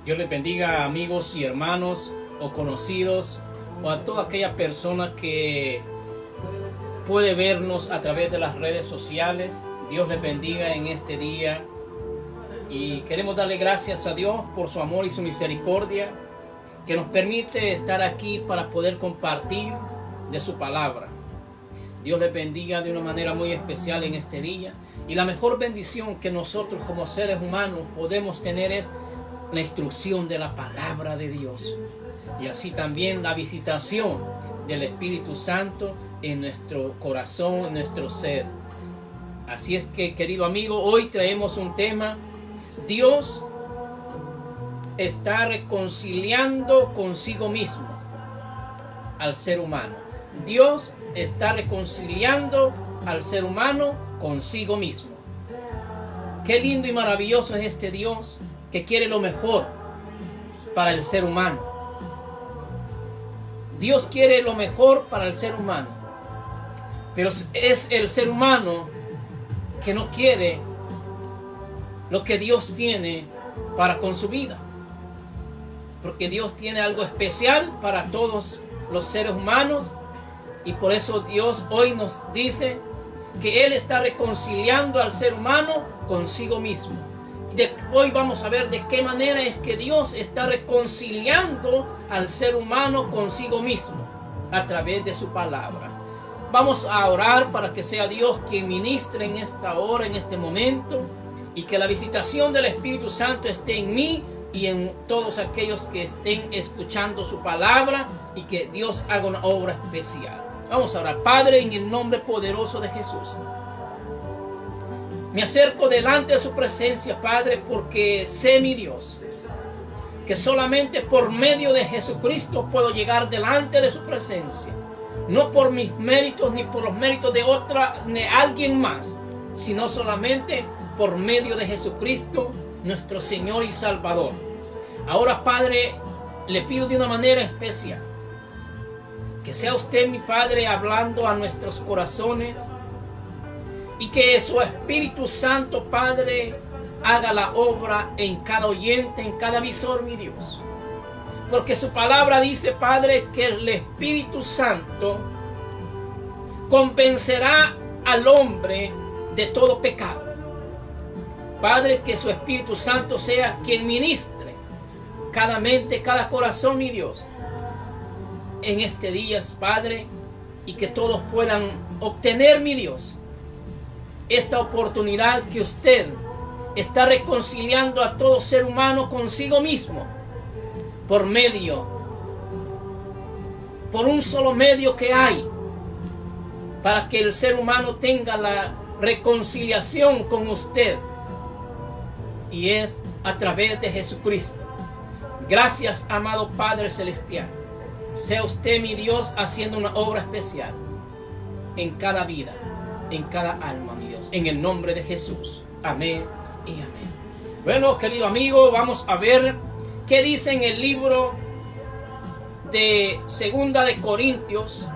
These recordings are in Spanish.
Dios les bendiga, amigos y hermanos o conocidos, o a toda aquella persona que puede vernos a través de las redes sociales. Dios les bendiga en este día y queremos darle gracias a Dios por su amor y su misericordia que nos permite estar aquí para poder compartir de su palabra. Dios les bendiga de una manera muy especial en este día, y la mejor bendición que nosotros como seres humanos podemos tener es la instrucción de la palabra de Dios, y así también la visitación del Espíritu Santo en nuestro corazón, en nuestro ser. Así es que, querido amigo, hoy traemos un tema: Dios está reconciliando consigo mismo al ser humano. Dios está reconciliando al ser humano consigo mismo. Qué lindo y maravilloso es este Dios que quiere lo mejor para el ser humano. Dios quiere lo mejor para el ser humano, pero es el ser humano que no quiere lo que Dios tiene para con su vida, porque Dios tiene algo especial para todos los seres humanos, y por eso Dios hoy nos dice que Él está reconciliando al ser humano consigo mismo. Hoy vamos a ver de qué manera es que Dios está reconciliando al ser humano consigo mismo a través de su palabra. Vamos a orar para que sea Dios quien ministre en esta hora, en este momento, y que la visitación del Espíritu Santo esté en mí y en todos aquellos que estén escuchando su palabra, y que Dios haga una obra especial. Vamos a orar. Padre, en el nombre poderoso de Jesús, me acerco delante de su presencia, Padre, porque sé, mi Dios, que solamente por medio de Jesucristo puedo llegar delante de su presencia. No por mis méritos ni por los méritos de otra ni alguien más, sino solamente por medio de Jesucristo, nuestro Señor y Salvador. Ahora, Padre, le pido de una manera especial que sea usted, mi Padre, hablando a nuestros corazones, y que su Espíritu Santo, Padre, haga la obra en cada oyente, en cada visor, mi Dios. Porque su palabra dice, Padre, que el Espíritu Santo convencerá al hombre de todo pecado. Padre, que su Espíritu Santo sea quien ministre cada mente, cada corazón, mi Dios, en este día, Padre, y que todos puedan obtener, mi Dios, esta oportunidad que usted está reconciliando a todo ser humano consigo mismo por un solo medio que hay para que el ser humano tenga la reconciliación con usted, y es a través de Jesucristo. Gracias, amado Padre Celestial. Sea usted, mi Dios, haciendo una obra especial en cada vida, en cada alma, mi Dios, en el nombre de Jesús. Amén y amén. Bueno, querido amigo, vamos a ver qué dice en el libro de Segunda de Corintios,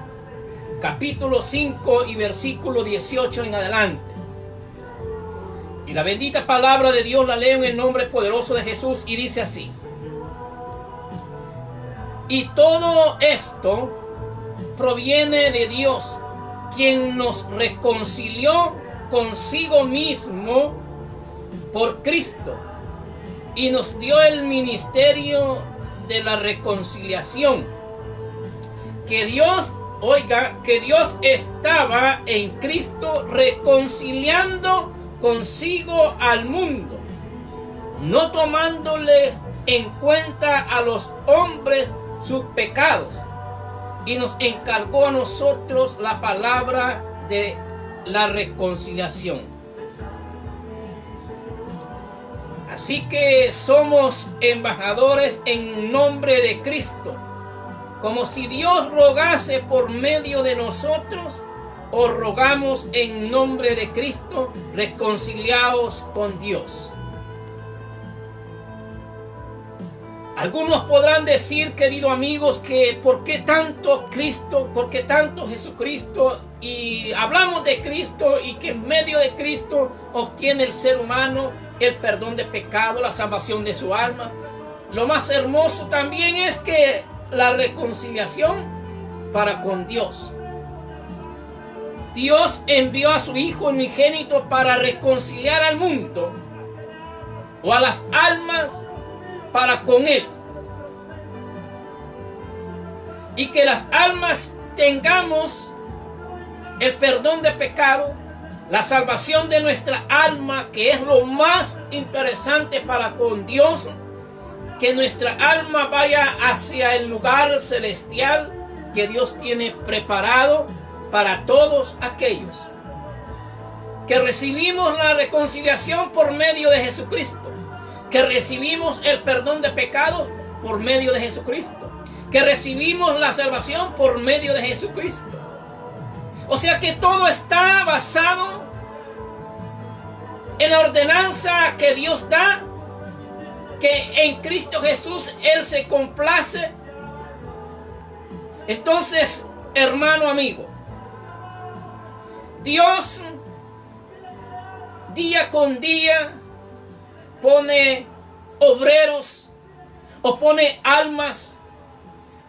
capítulo 5 y versículo 18 en adelante. Y la bendita palabra de Dios la leo en el nombre poderoso de Jesús, y dice así: y todo esto proviene de Dios, quien nos reconcilió consigo mismo por Cristo, y nos dio el ministerio de la reconciliación. Que Dios estaba en Cristo reconciliando consigo al mundo, no tomándoles en cuenta a los hombres sus pecados, y nos encargó a nosotros la palabra de la reconciliación. Así que somos embajadores en nombre de Cristo, como si Dios rogase por medio de nosotros. Os rogamos en nombre de Cristo, reconciliaos con Dios. Algunos podrán decir, queridos amigos, que ¿por qué tanto Cristo? ¿Por qué tanto Jesucristo? Y hablamos de Cristo, y que en medio de Cristo obtiene el ser humano el perdón de pecado, la salvación de su alma. lo más hermoso también es que la reconciliación para con Dios. Dios envió a su Hijo unigénito para reconciliar al mundo o a las almas para con Él. Y que las almas tengamos el perdón de pecado, la salvación de nuestra alma, que es lo más interesante para con Dios, que nuestra alma vaya hacia el lugar celestial que Dios tiene preparado para todos aquellos que recibimos la reconciliación por medio de Jesucristo, que recibimos el perdón de pecados por medio de Jesucristo, que recibimos la salvación por medio de Jesucristo. O sea que todo está basado en la ordenanza que Dios da, que en Cristo Jesús Él se complace. Entonces, hermano, amigo, Dios día con día pone obreros o pone almas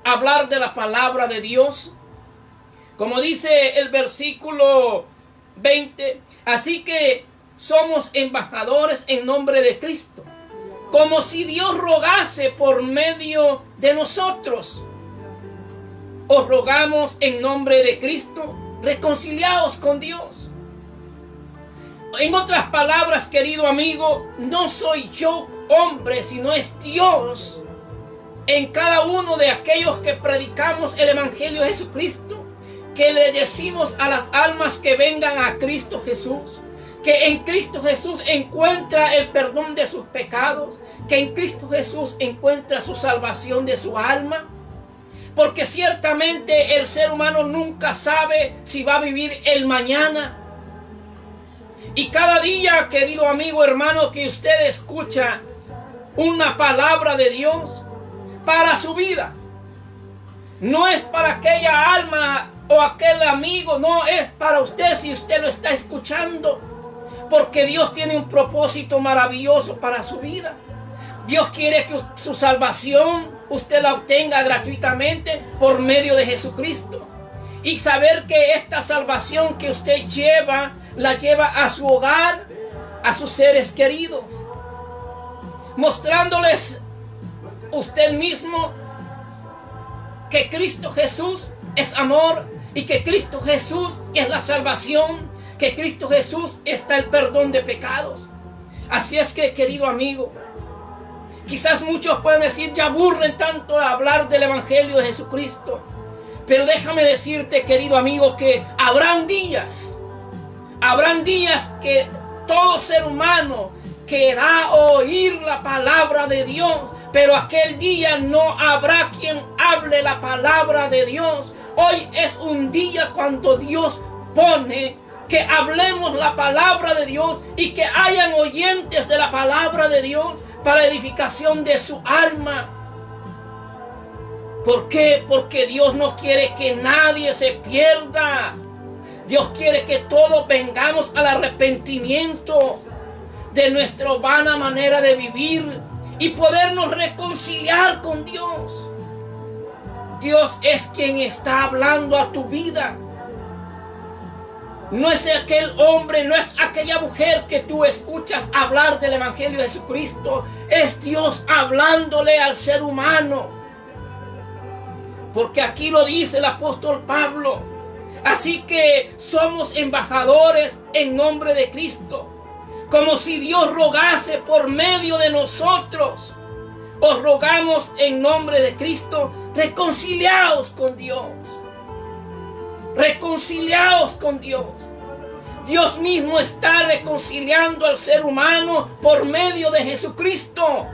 a hablar de la palabra de Dios. Como dice el versículo 20, así que somos embajadores en nombre de Cristo, como si Dios rogase por medio de nosotros. Os rogamos en nombre de Cristo, reconciliaos con Dios. En otras palabras, querido amigo, no soy yo hombre, sino es Dios en cada uno de aquellos que predicamos el Evangelio de Jesucristo, que le decimos a las almas que vengan a Cristo Jesús, que en Cristo Jesús encuentra el perdón de sus pecados, que en Cristo Jesús encuentra su salvación de su alma. Porque ciertamente el ser humano nunca sabe si va a vivir el mañana. Y cada día, querido amigo, hermano, que usted escucha una palabra de Dios para su vida, no es para aquella alma o aquel amigo, no, es para usted si usted lo está escuchando. Porque Dios tiene un propósito maravilloso para su vida. Dios quiere que su salvación usted la obtenga gratuitamente por medio de Jesucristo. Y saber que esta salvación que usted lleva, la lleva a su hogar, a sus seres queridos. Mostrándoles usted mismo que Cristo Jesús es amor y que Cristo Jesús es la salvación, que Cristo Jesús está el perdón de pecados. Así es que, querido amigo, quizás muchos pueden decir, ya aburren tanto de hablar del Evangelio de Jesucristo. Pero déjame decirte, querido amigo, que habrán días que todo ser humano querrá oír la palabra de Dios, pero aquel día no habrá quien hable la palabra de Dios. Hoy es un día cuando Dios pone que hablemos la palabra de Dios y que hayan oyentes de la palabra de Dios para edificación de su alma. ¿Por qué? Porque Dios no quiere que nadie se pierda. Dios quiere que todos vengamos al arrepentimiento de nuestra vana manera de vivir y podernos reconciliar con Dios. Dios es quien está hablando a tu vida. No es aquel hombre, no es aquella mujer que tú escuchas hablar del Evangelio de Jesucristo. Es Dios hablándole al ser humano. Porque aquí lo dice el apóstol Pablo. Así que somos embajadores en nombre de Cristo. Como si Dios rogase por medio de nosotros. Os rogamos en nombre de Cristo, reconciliaos con Dios. Reconciliaos con Dios. Dios mismo está reconciliando al ser humano por medio de Jesucristo.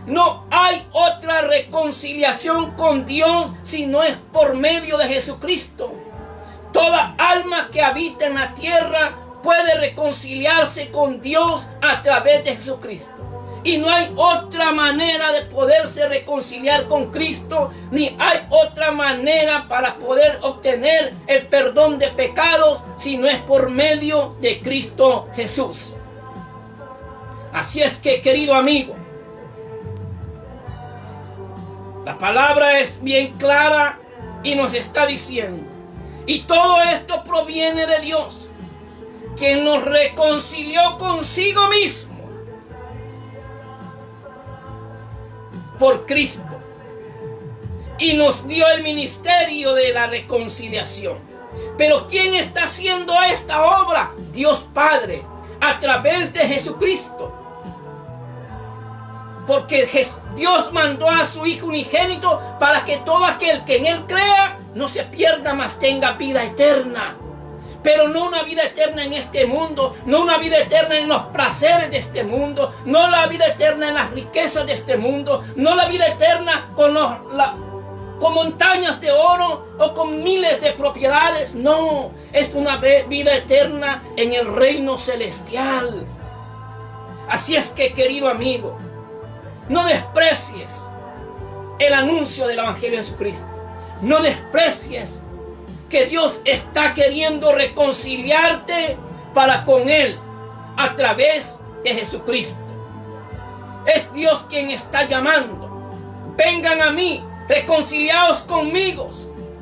No hay otra reconciliación con Dios si no es por medio de Jesucristo. Toda alma que habita en la tierra puede reconciliarse con Dios a través de Jesucristo. Y no hay otra manera de poderse reconciliar con Cristo, ni hay otra manera para poder obtener el perdón de pecados, si no es por medio de Cristo Jesús. Así es que, querido amigo, La palabra es bien clara y nos está diciendo, y todo esto proviene de Dios, quien nos reconcilió consigo mismo por Cristo y nos dio el ministerio de la reconciliación. Pero ¿quién está haciendo esta obra? Dios Padre, a través de Jesucristo. Porque Dios mandó a su Hijo unigénito para que todo aquel que en Él crea no se pierda, mas tenga vida eterna. Pero no una vida eterna en este mundo, no una vida eterna en los placeres de este mundo, no la vida eterna en las riquezas de este mundo, no la vida eterna con montañas de oro o con miles de propiedades. No, es una vida eterna en el reino celestial. Así es que, querido amigo, no desprecies el anuncio del Evangelio de Jesucristo. No desprecies que Dios está queriendo reconciliarte para con Él a través de Jesucristo. Es Dios quien está llamando. Vengan a mí, reconciliados conmigo.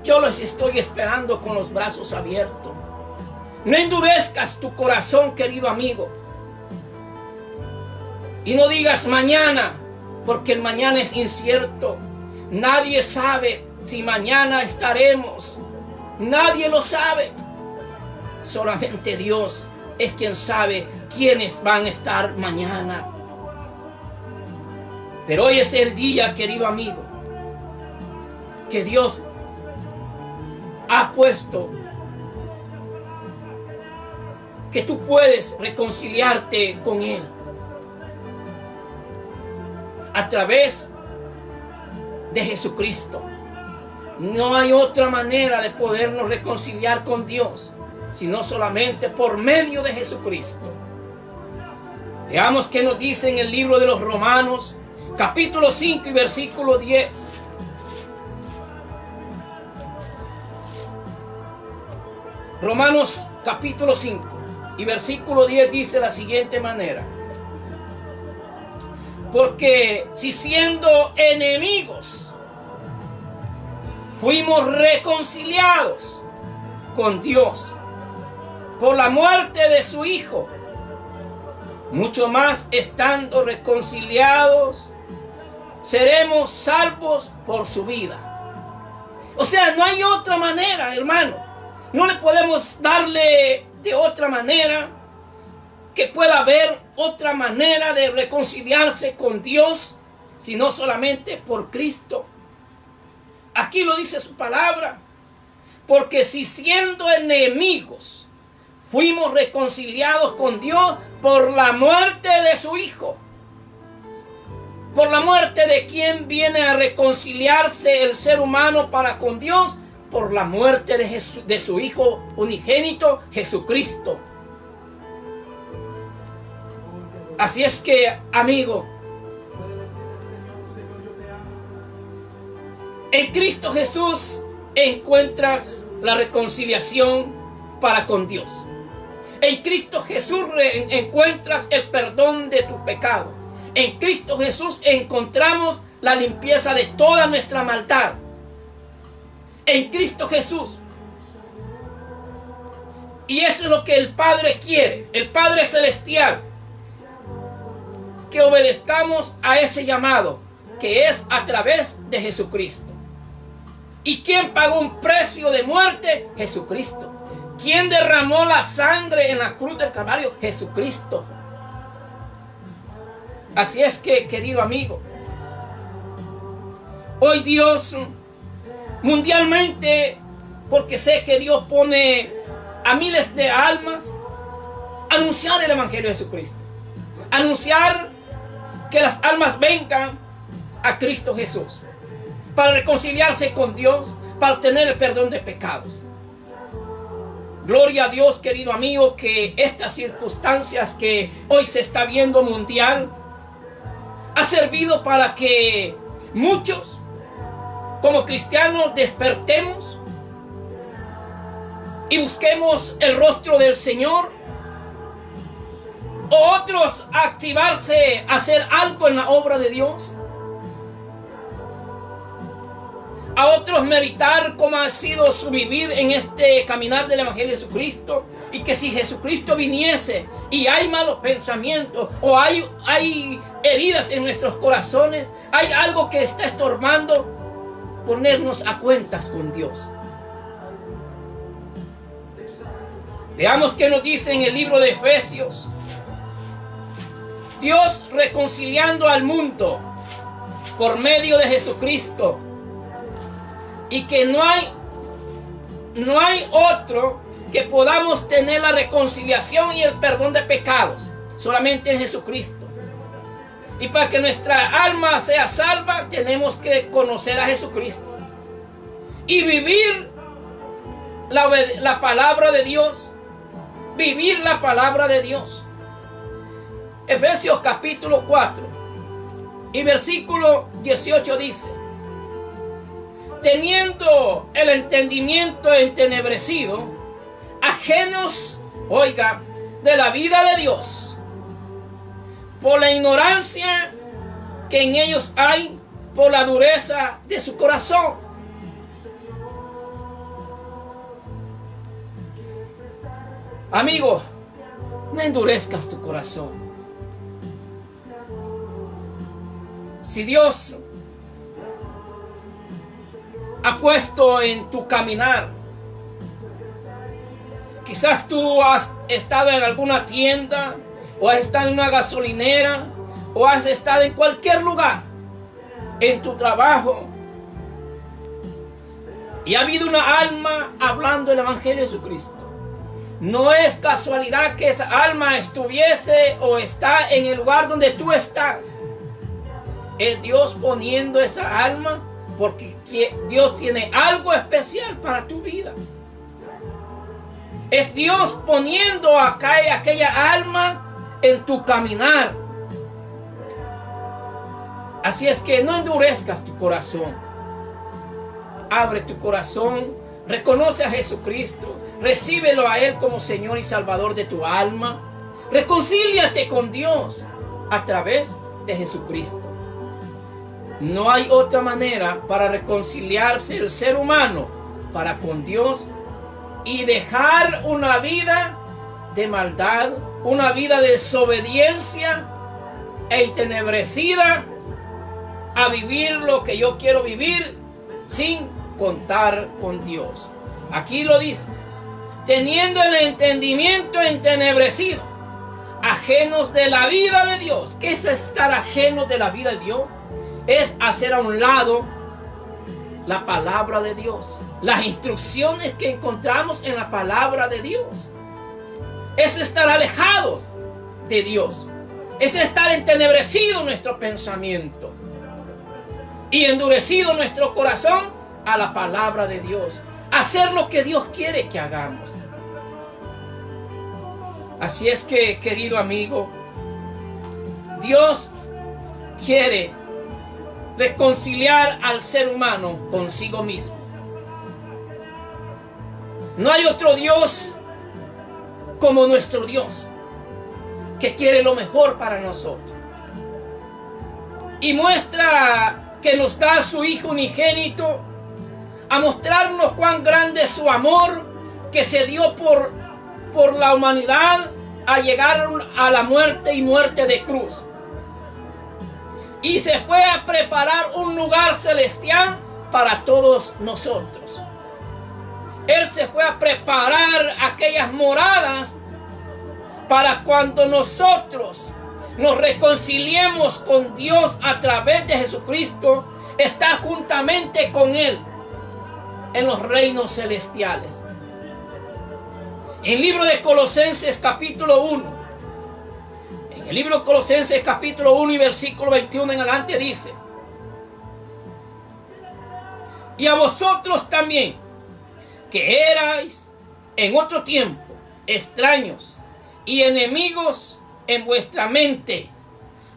Yo los estoy esperando con los brazos abiertos. No endurezcas tu corazón, querido amigo. Y no digas mañana, porque el mañana es incierto. Nadie sabe si mañana estaremos. Nadie lo sabe. Solamente Dios es quien sabe quiénes van a estar mañana. Pero hoy es el día, querido amigo, que Dios ha puesto que tú puedes reconciliarte con Él a través de Jesucristo. No hay otra manera de podernos reconciliar con Dios, sino solamente por medio de Jesucristo. Veamos qué nos dice en el libro de los Romanos, capítulo 5 y versículo 10. Romanos capítulo 5 y versículo 10 dice de la siguiente manera: porque si siendo enemigos fuimos reconciliados con Dios por la muerte de su Hijo, mucho más estando reconciliados seremos salvos por su vida. O sea, no hay otra manera, hermano. No le podemos darle de otra manera, que pueda haber otra manera de reconciliarse con Dios, sino solamente por Cristo. Aquí lo dice su palabra. Porque si siendo enemigos fuimos reconciliados con Dios por la muerte de su Hijo. Por la muerte de quien viene a reconciliarse el ser humano para con Dios, por la muerte de su Hijo unigénito, Jesucristo. Así es que, amigo, en Cristo Jesús encuentras la reconciliación para con Dios. En Cristo Jesús encuentras el perdón de tu pecado. En Cristo Jesús encontramos la limpieza de toda nuestra maldad. En Cristo Jesús. Y eso es lo que el Padre quiere, el Padre Celestial. Que obedezcamos a ese llamado, que es a través de Jesucristo. ¿Y quién pagó un precio de muerte? Jesucristo. ¿Quién derramó la sangre en la cruz del Calvario? Jesucristo. Así es que, querido amigo, hoy Dios, mundialmente, porque sé que Dios pone a miles de almas, anunciar el Evangelio de Jesucristo. Anunciar que las almas vengan a Cristo Jesús para reconciliarse con Dios, para obtener el perdón de pecados. Gloria a Dios, querido amigo, que estas circunstancias que hoy se está viendo mundial ha servido para que muchos, como cristianos, despertemos y busquemos el rostro del Señor. O otros activarse a hacer algo en la obra de Dios. a otros meditar cómo ha sido su vivir en este caminar del Evangelio de Jesucristo, y que si Jesucristo viniese y hay malos pensamientos o hay heridas en nuestros corazones, hay algo que está estorbando, ponernos a cuentas con Dios. Veamos qué nos dice en el libro de Efesios. Dios reconciliando al mundo por medio de Jesucristo, y que no hay otro que podamos tener la reconciliación y el perdón de pecados, solamente en Jesucristo. Y para que nuestra alma sea salva, tenemos que conocer a Jesucristo y vivir la palabra de Dios. Vivir la palabra de Dios. Efesios capítulo 4 y versículo 18 dice: teniendo el entendimiento entenebrecido, ajenos, oiga, de la vida de Dios, por la ignorancia que en ellos hay, por la dureza de su corazón. Amigo, no endurezcas tu corazón. Si Dios ha puesto en tu caminar, quizás tú has estado en alguna tienda, o has estado en una gasolinera, o has estado en cualquier lugar, en tu trabajo, y ha habido una alma hablando el Evangelio de Jesucristo. No es casualidad que esa alma estuviese o está en el lugar donde tú estás. Es Dios poniendo esa alma, porque Dios tiene algo especial para tu vida. Es Dios poniendo aquella alma en tu caminar. Así es que no endurezcas tu corazón. Abre tu corazón, reconoce a Jesucristo, recíbelo a Él como Señor y Salvador de tu alma. Reconcíliate con Dios a través de Jesucristo. No hay otra manera para reconciliarse el ser humano para con Dios y dejar una vida de maldad, una vida de desobediencia e entenebrecida, a vivir lo que yo quiero vivir sin contar con Dios. Aquí lo dice: teniendo el entendimiento entenebrecido, ajenos de la vida de Dios. ¿Qué es estar ajenos de la vida de Dios? Es hacer a un lado la palabra de Dios, las instrucciones que encontramos en la palabra de Dios. Es estar alejados de Dios. Es estar entenebrecido nuestro pensamiento y endurecido nuestro corazón a la palabra de Dios. Hacer lo que Dios quiere que hagamos. Así es que, querido amigo, Dios quiere reconciliar al ser humano consigo mismo. No hay otro Dios como nuestro Dios, que quiere lo mejor para nosotros. Y muestra que nos da a su Hijo unigénito, a mostrarnos cuán grande es su amor, que se dio por la humanidad, a llegar a la muerte y muerte de cruz. Y se fue a preparar un lugar celestial para todos nosotros. Él se fue a preparar aquellas moradas para cuando nosotros nos reconciliemos con Dios a través de Jesucristo, estar juntamente con Él en los reinos celestiales. En el libro de Colosenses capítulo 1, en el libro de Colosenses capítulo 1 y versículo 21 en adelante dice: y a vosotros también, que erais en otro tiempo extraños y enemigos en vuestra mente,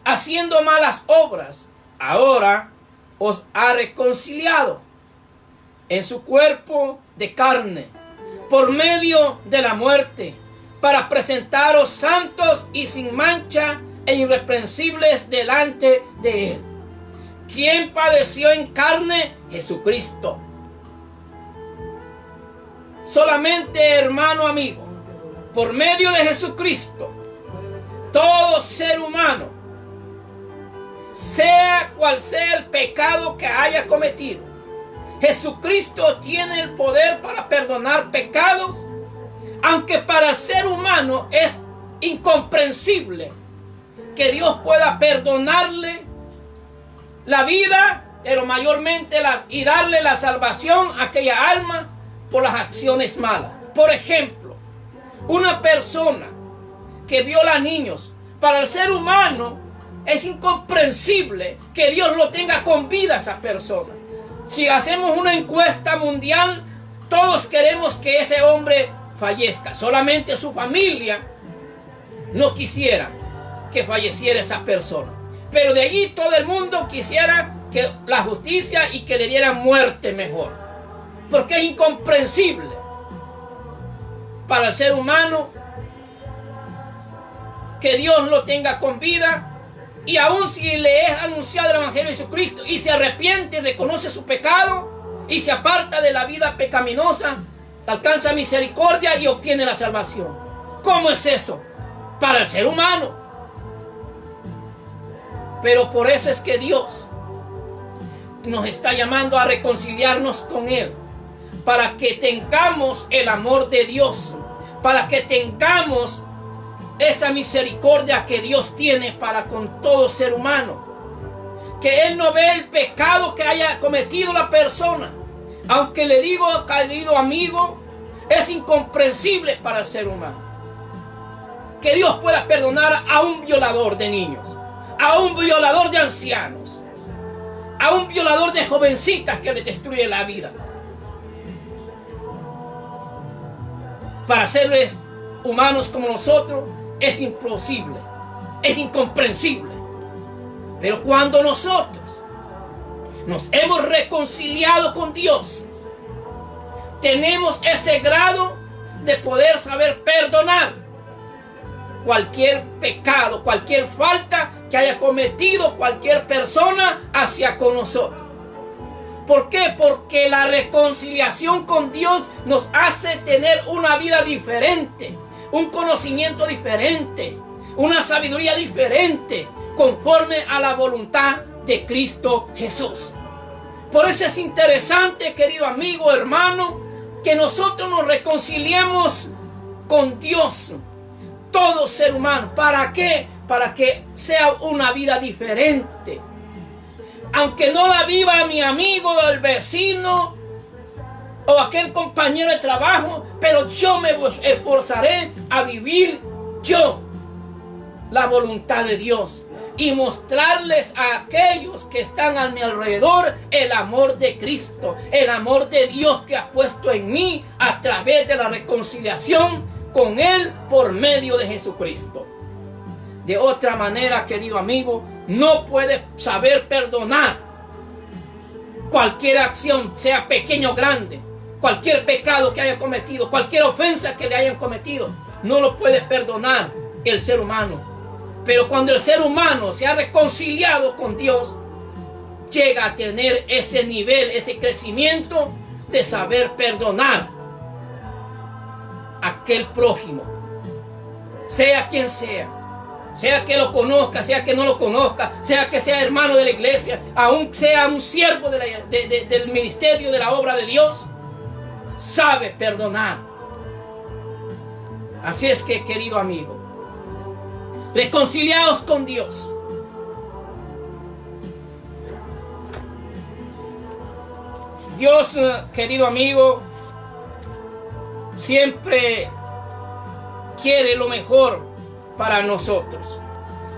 haciendo malas obras, ahora os ha reconciliado en su cuerpo de carne, por medio de la muerte, para presentaros santos y sin mancha e irreprensibles delante de Él. ¿Quién padeció en carne? Jesucristo. Solamente, hermano amigo, por medio de Jesucristo, todo ser humano, sea cual sea el pecado que haya cometido, Jesucristo tiene el poder para perdonar pecados, aunque para el ser humano es incomprensible que Dios pueda perdonarle la vida, pero mayormente y darle la salvación a aquella alma por las acciones malas. Por ejemplo, una persona que viola niños, para el ser humano es incomprensible que Dios lo tenga con vida a esa persona. Si hacemos una encuesta mundial, todos queremos que ese hombre fallezca. Solamente su familia no quisiera que falleciera esa persona. Pero de allí todo el mundo quisiera que la justicia y que le dieran muerte mejor. Porque es incomprensible para el ser humano que Dios lo tenga con vida, y aun si le es anunciado el Evangelio de Jesucristo y se arrepiente y reconoce su pecado y se aparta de la vida pecaminosa, alcanza misericordia y obtiene la salvación. ¿Cómo es eso? Para el ser humano. Pero por eso es que Dios nos está llamando a reconciliarnos con Él, para que tengamos el amor de Dios, para que tengamos esa misericordia que Dios tiene para con todo ser humano. Que Él no ve el pecado que haya cometido la persona. Aunque le digo, querido amigo, es incomprensible para el ser humano que Dios pueda perdonar a un violador de niños, a un violador de ancianos, a un violador de jovencitas que le destruye la vida. Para seres humanos como nosotros es imposible, es incomprensible. Pero cuando nosotros nos hemos reconciliado con Dios, tenemos ese grado de poder saber perdonar cualquier pecado, cualquier falta que haya cometido cualquier persona hacia con nosotros. ¿Por qué? Porque la reconciliación con Dios nos hace tener una vida diferente, un conocimiento diferente, una sabiduría diferente, conforme a la voluntad de Cristo Jesús. Por eso es interesante, querido amigo, hermano, que nosotros nos reconciliemos con Dios, todo ser humano. ¿Para qué? Para que sea una vida diferente. Aunque no la viva mi amigo, el vecino o aquel compañero de trabajo, pero yo me esforzaré a vivir yo la voluntad de Dios y mostrarles a aquellos que están a mi alrededor el amor de Cristo, el amor de Dios que ha puesto en mí a través de la reconciliación con Él por medio de Jesucristo. De otra manera, querido amigo, no puedes saber perdonar cualquier acción, sea pequeña o grande, cualquier pecado que haya cometido, cualquier ofensa que le hayan cometido, no lo puede perdonar el ser humano. Pero cuando el ser humano se ha reconciliado con Dios, llega a tener ese nivel, ese crecimiento de saber perdonar a aquel prójimo, sea quien sea que lo conozca, sea que no lo conozca, sea que sea hermano de la iglesia, aún sea un siervo del ministerio de la obra de Dios, sabe perdonar. Así es que, querido amigo, reconciliaos con Dios. Dios, querido amigo, siempre quiere lo mejor para nosotros.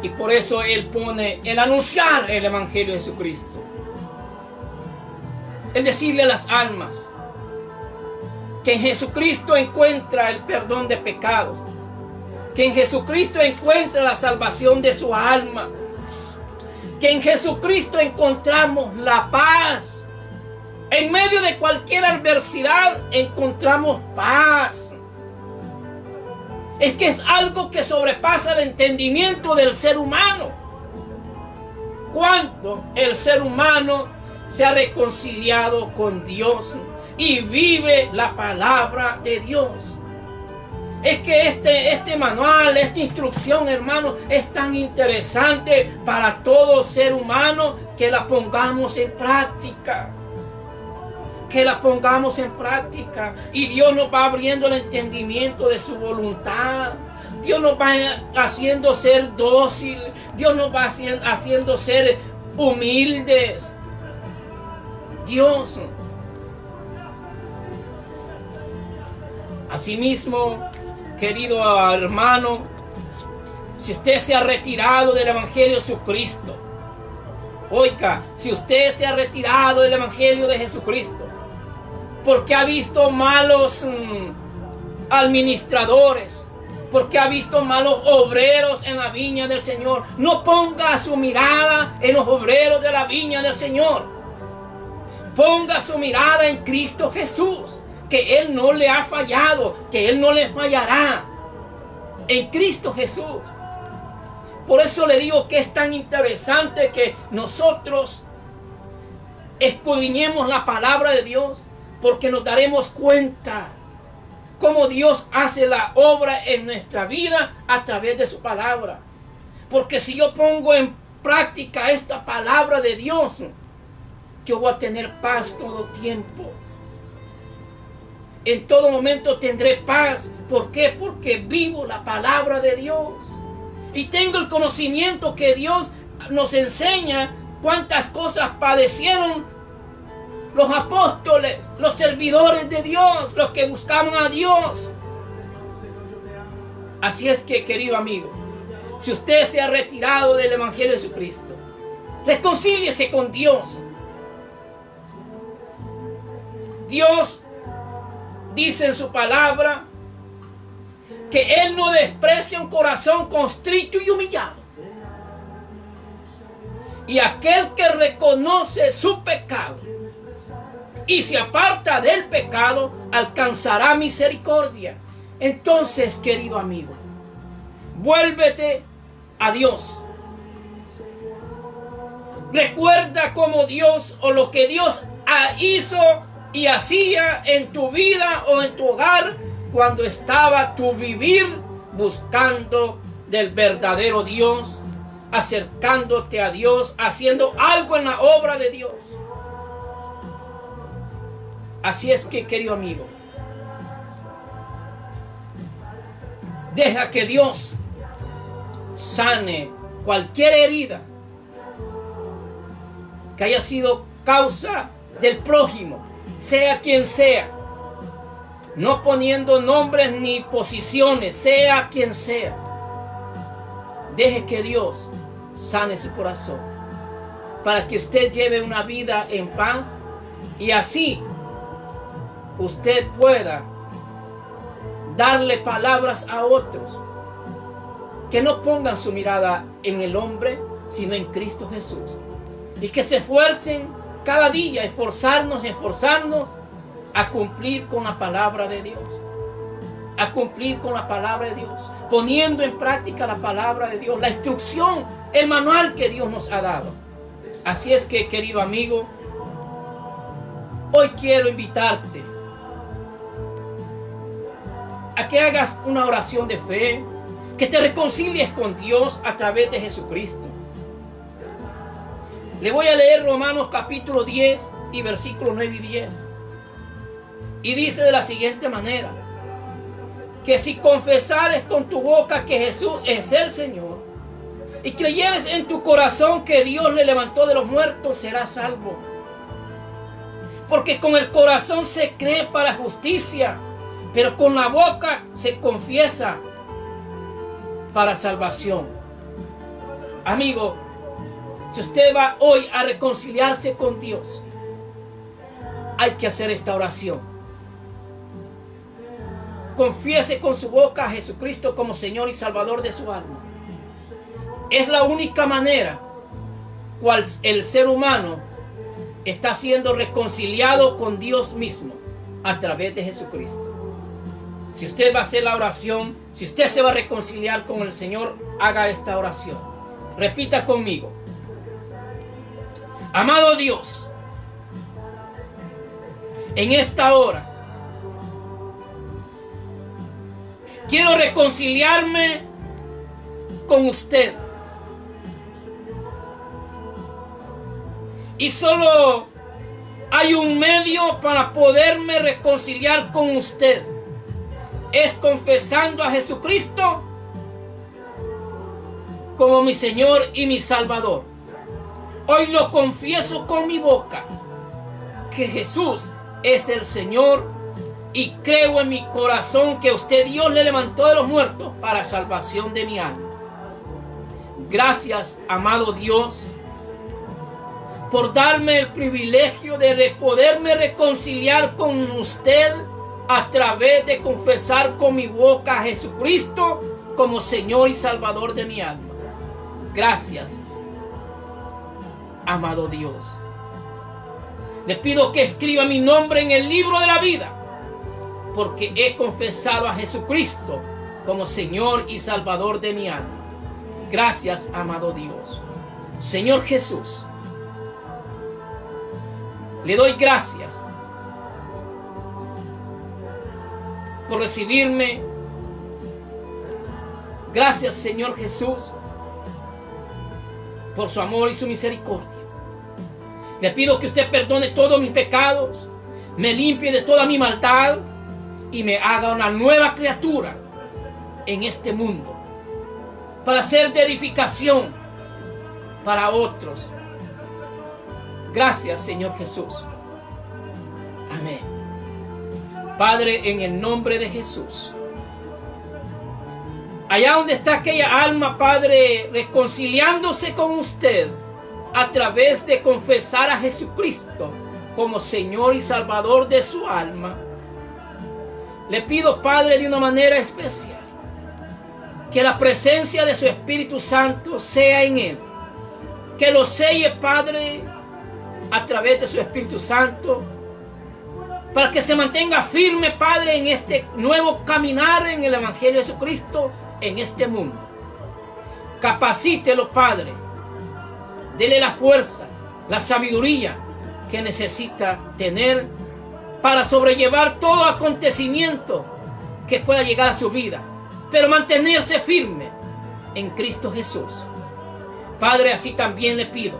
Y por eso Él pone el anunciar el Evangelio de Jesucristo. El decirle a las almas que en Jesucristo encuentra el perdón de pecados, que en Jesucristo encuentra la salvación de su alma, que en Jesucristo encontramos la paz. En medio de cualquier adversidad encontramos paz. Es que es algo que sobrepasa el entendimiento del ser humano. cuando el ser humano se ha reconciliado con Dios y vive la palabra de Dios. Es que este manual, esta instrucción, hermano, es tan interesante para todo ser humano que la pongamos en práctica. Que la pongamos en práctica. Y Dios nos va abriendo el entendimiento de su voluntad. Dios nos va haciendo ser dócil. Dios nos va haciendo ser humildes. Dios. Asimismo, querido hermano, si usted se ha retirado del Evangelio de Jesucristo, oiga, si usted se ha retirado del Evangelio de Jesucristo, porque ha visto malos administradores, porque ha visto malos obreros en la viña del Señor, no ponga su mirada en los obreros de la viña del Señor. Ponga su mirada en Cristo Jesús, que Él no le ha fallado, que Él no le fallará. En Cristo Jesús. Por eso le digo que es tan interesante que nosotros escudriñemos la palabra de Dios, porque nos daremos cuenta cómo Dios hace la obra en nuestra vida a través de su palabra. Porque si yo pongo en práctica esta palabra de Dios, yo voy a tener paz todo tiempo. En todo momento tendré paz. ¿Por qué? Porque vivo la palabra de Dios. Y tengo el conocimiento que Dios nos enseña cuántas cosas padecieron los apóstoles, los servidores de Dios, los que buscaban a Dios. Así es que, querido amigo, si usted se ha retirado del Evangelio de Jesucristo, reconcíliese con Dios. Dios dice en su palabra que Él no desprecia un corazón contrito y humillado. Y aquel que reconoce su pecado y se aparta del pecado, alcanzará misericordia. Entonces, querido amigo, vuélvete a Dios. Recuerda cómo Dios o lo que Dios hizo y hacía en tu vida o en tu hogar cuando estaba tu vivir buscando del verdadero Dios, acercándote a Dios, haciendo algo en la obra de Dios. Así es que, querido amigo, deja que Dios sane cualquier herida que haya sido causa del prójimo, sea quien sea, no poniendo nombres ni posiciones, sea quien sea. Deje que Dios sane su corazón para que usted lleve una vida en paz y así usted pueda darle palabras a otros que no pongan su mirada en el hombre, sino en Cristo Jesús, y que se esfuercen cada día, esforzarnos a cumplir con la palabra de Dios, a cumplir con la palabra de Dios, poniendo en práctica la palabra de Dios, la instrucción, el manual que Dios nos ha dado. Así es que, querido amigo, hoy quiero invitarte a que hagas una oración de fe, que te reconcilies con Dios a través de Jesucristo. Le voy a leer Romanos capítulo 10 y versículos 9 y 10. Y dice de la siguiente manera: que si confesares con tu boca que Jesús es el Señor y creyeres en tu corazón que Dios le levantó de los muertos, serás salvo. Porque con el corazón se cree para justicia, pero con la boca se confiesa para salvación. Amigo, si usted va hoy a reconciliarse con Dios, hay que hacer esta oración. Confiese con su boca a Jesucristo como Señor y Salvador de su alma. Es la única manera cual el ser humano está siendo reconciliado con Dios mismo a través de Jesucristo. Si usted va a hacer la oración, si usted se va a reconciliar con el Señor, haga esta oración. Repita conmigo: Amado Dios, en esta hora quiero reconciliarme con usted. Y solo hay un medio para poderme reconciliar con usted. Es confesando a Jesucristo como mi Señor y mi Salvador. Hoy lo confieso con mi boca, que Jesús es el Señor, y creo en mi corazón que usted, Dios, le levantó de los muertos para salvación de mi alma. Gracias, amado Dios, por darme el privilegio de poderme reconciliar con usted a través de confesar con mi boca a Jesucristo como Señor y Salvador de mi alma. Gracias, amado Dios. Le pido que escriba mi nombre en el libro de la vida, porque he confesado a Jesucristo como Señor y Salvador de mi alma. Gracias, amado Dios. Señor Jesús, le doy gracias por recibirme. Gracias, Señor Jesús, por su amor y su misericordia. Le pido que usted perdone todos mis pecados, me limpie de toda mi maldad y me haga una nueva criatura en este mundo, para ser de edificación para otros. Gracias, Señor Jesús. Amén. Padre, en el nombre de Jesús, allá donde está aquella alma, Padre, reconciliándose con usted a través de confesar a Jesucristo como Señor y Salvador de su alma, le pido, Padre, de una manera especial, que la presencia de su Espíritu Santo sea en él, que lo selle, Padre, a través de su Espíritu Santo, para que se mantenga firme, Padre, en este nuevo caminar en el Evangelio de Jesucristo en este mundo. Capacítelo, Padre, dele la fuerza, la sabiduría que necesita tener para sobrellevar todo acontecimiento que pueda llegar a su vida, pero mantenerse firme en Cristo Jesús. Padre, así también le pido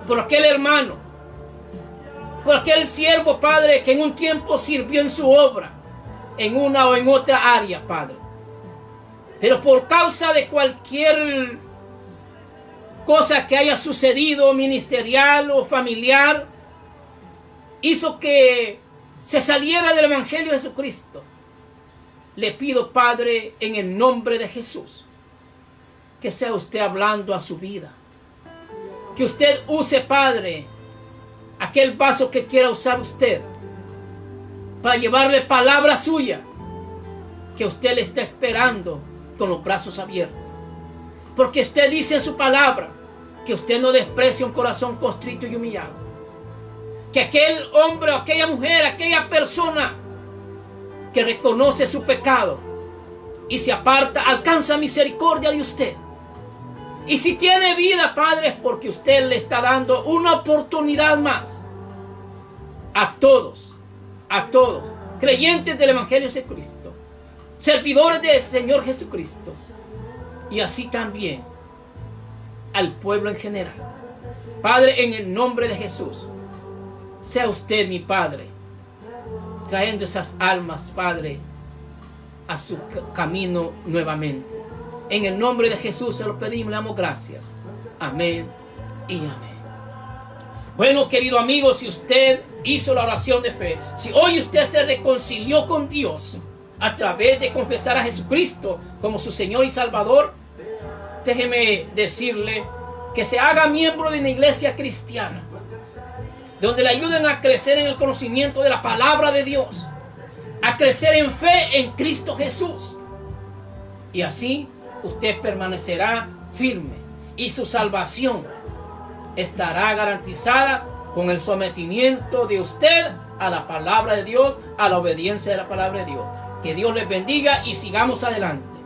por aquel hermano, por aquel siervo, Padre, que en un tiempo sirvió en su obra, en una o en otra área, Padre, pero por causa de cualquier cosa que haya sucedido, ministerial o familiar, hizo que se saliera del Evangelio de Jesucristo. Le pido, Padre, en el nombre de Jesús, que sea usted hablando a su vida, que usted use, Padre, aquel vaso que quiera usar usted para llevarle palabra suya, que usted le está esperando con los brazos abiertos, porque usted dice en su palabra que usted no desprecia un corazón contrito y humillado, que aquel hombre o aquella mujer, aquella persona que reconoce su pecado y se aparta, alcanza misericordia de usted. Y si tiene vida, Padre, es porque usted le está dando una oportunidad más a todos, creyentes del Evangelio de Jesucristo, servidores del Señor Jesucristo, y así también al pueblo en general. Padre, en el nombre de Jesús, sea usted, mi Padre, trayendo esas almas, Padre, a su camino nuevamente. En el nombre de Jesús se lo pedimos, le damos gracias. Amén y amén. Bueno, querido amigo, si usted hizo la oración de fe, si hoy usted se reconcilió con Dios a través de confesar a Jesucristo como su Señor y Salvador, déjeme decirle que se haga miembro de una iglesia cristiana, donde le ayuden a crecer en el conocimiento de la palabra de Dios, a crecer en fe en Cristo Jesús. Y así usted permanecerá firme y su salvación estará garantizada con el sometimiento de usted a la palabra de Dios, a la obediencia de la palabra de Dios. Que Dios les bendiga y sigamos adelante.